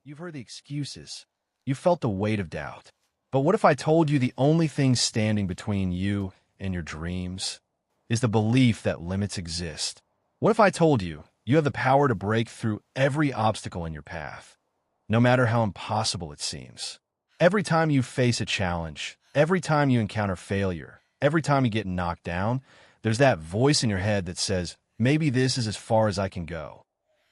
You've heard the excuses. You've felt the weight of doubt. But what if I told you the only thing standing between you and your dreams is the belief that limits exist? What if I told you you have the power to break through every obstacle in your path, no matter how impossible it seems? Every time you face a challenge, every time you encounter failure, every time you get knocked down, there's that voice in your head that says, maybe this is as far as I can go.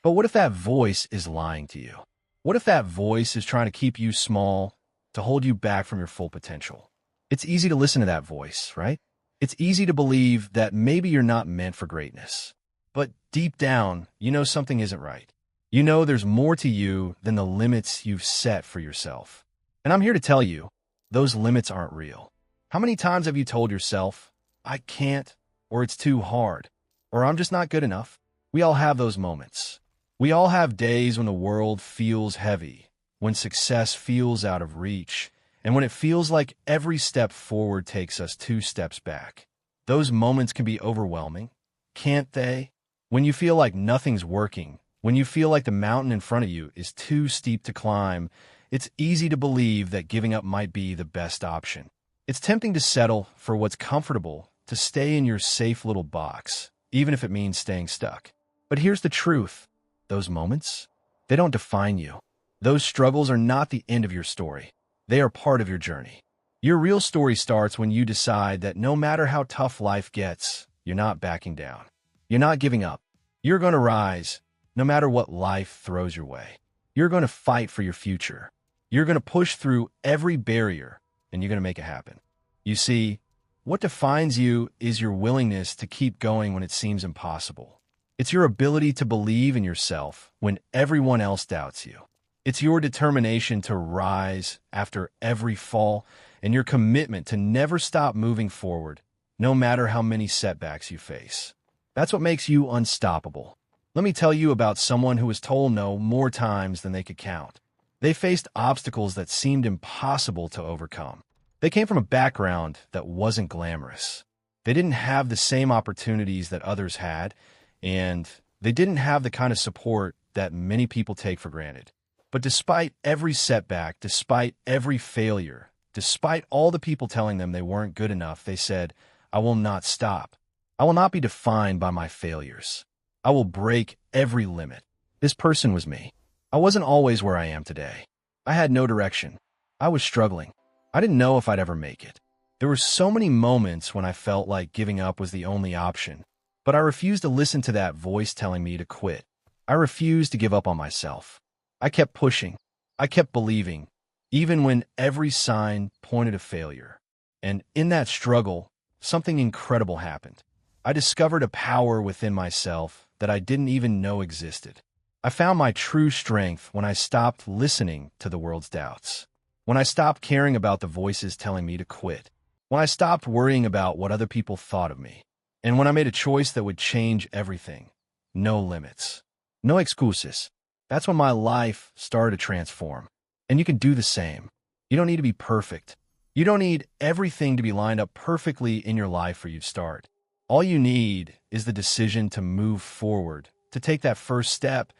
But what if that voice is lying to you? What if that voice is trying to keep you small, to hold you back from your full potential? It's easy to listen to that voice, right? It's easy to believe that maybe you're not meant for greatness. But deep down, you know something isn't right. You know there's more to you than the limits you've set for yourself. And I'm here to tell you, those limits aren't real. How many times have you told yourself, I can't, or it's too hard, or I'm just not good enough? We all have those moments. We all have days when the world feels heavy, when success feels out of reach, and when it feels like every step forward takes us 2 steps back. Those moments can be overwhelming, can't they? When you feel like nothing's working, when you feel like the mountain in front of you is too steep to climb, it's easy to believe that giving up might be the best option. It's tempting to settle for what's comfortable, to stay in your safe little box, even if it means staying stuck. But here's the truth. Those moments, they don't define you. Those struggles are not the end of your story. They are part of your journey. Your real story starts when you decide that no matter how tough life gets, you're not backing down. You're not giving up. You're going to rise, no matter what life throws your way. You're going to fight for your future. You're going to push through every barrier, and you're going to make it happen. You see, what defines you is your willingness to keep going when it seems impossible. It's your ability to believe in yourself when everyone else doubts you. It's your determination to rise after every fall and your commitment to never stop moving forward, no matter how many setbacks you face. That's what makes you unstoppable. Let me tell you about someone who was told no more times than they could count. They faced obstacles that seemed impossible to overcome. They came from a background that wasn't glamorous. They didn't have the same opportunities that others had, and they didn't have the kind of support that many people take for granted. But despite every setback, despite every failure, despite all the people telling them they weren't good enough, they said, I will not stop. I will not be defined by my failures. I will break every limit. This person was me. I wasn't always where I am today. I had no direction. I was struggling. I didn't know if I'd ever make it. There were so many moments when I felt like giving up was the only option. But I refused to listen to that voice telling me to quit. I refused to give up on myself. I kept pushing. I kept believing, even when every sign pointed to failure. And in that struggle, something incredible happened. I discovered a power within myself that I didn't even know existed. I found my true strength when I stopped listening to the world's doubts. When I stopped caring about the voices telling me to quit. When I stopped worrying about what other people thought of me. And when I made a choice that would change everything. No limits. No excuses. That's when my life started to transform. And you can do the same. You don't need to be perfect. You don't need everything to be lined up perfectly in your life for you to start. All you need is the decision to move forward, to take that first step,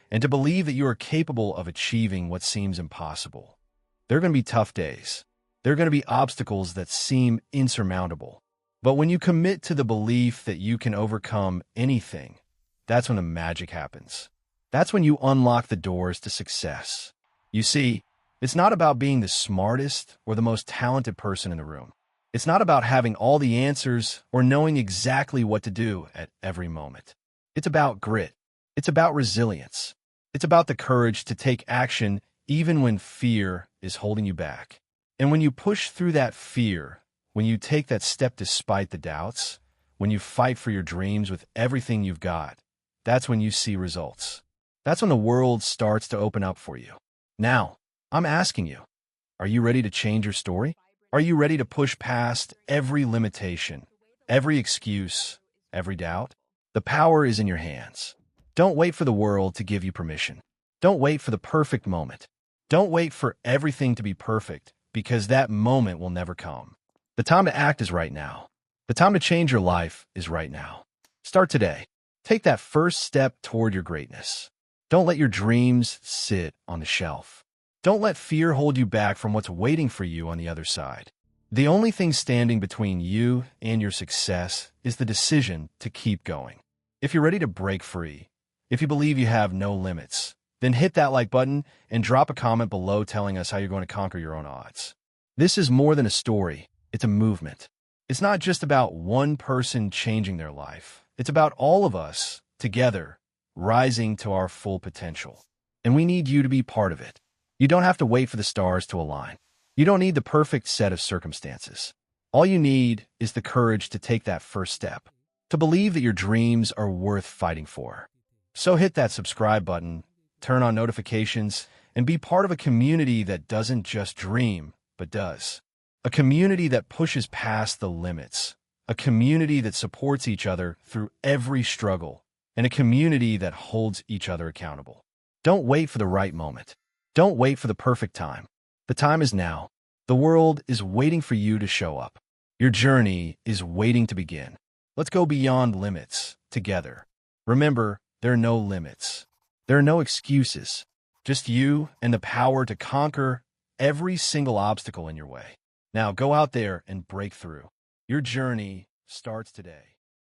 and to believe that you are capable of achieving what seems impossible. There are going to be tough days. There are going to be obstacles that seem insurmountable. But when you commit to the belief that you can overcome anything, that's when the magic happens. That's when you unlock the doors to success. You see, it's not about being the smartest or the most talented person in the room. It's not about having all the answers or knowing exactly what to do at every moment. It's about grit. It's about resilience. It's about the courage to take action even when fear is holding you back. And when you push through that fear, when you take that step despite the doubts, when you fight for your dreams with everything you've got, that's when you see results. That's when the world starts to open up for you. Now, I'm asking you, are you ready to change your story? Are you ready to push past every limitation, every excuse, every doubt? The power is in your hands. Don't wait for the world to give you permission. Don't wait for the perfect moment. Don't wait for everything to be perfect, because that moment will never come. The time to act is right now. The time to change your life is right now. Start today. Take that first step toward your greatness. Don't let your dreams sit on the shelf. Don't let fear hold you back from what's waiting for you on the other side. The only thing standing between you and your success is the decision to keep going. If you're ready to break free, if you believe you have no limits, then hit that like button and drop a comment below telling us how you're going to conquer your own odds. This is more than a story, it's a movement. It's not just about one person changing their life. It's about all of us, together, rising to our full potential. And we need you to be part of it. You don't have to wait for the stars to align. You don't need the perfect set of circumstances. All you need is the courage to take that first step, to believe that your dreams are worth fighting for. So hit that subscribe button, turn on notifications, and be part of a community that doesn't just dream, but does. A community that pushes past the limits. A community that supports each other through every struggle. And a community that holds each other accountable. Don't wait for the right moment. Don't wait for the perfect time. The time is now. The world is waiting for you to show up. Your journey is waiting to begin. Let's go beyond limits together. Remember, there are no limits. There are no excuses. Just you and the power to conquer every single obstacle in your way. Now go out there and break through. Your journey starts today.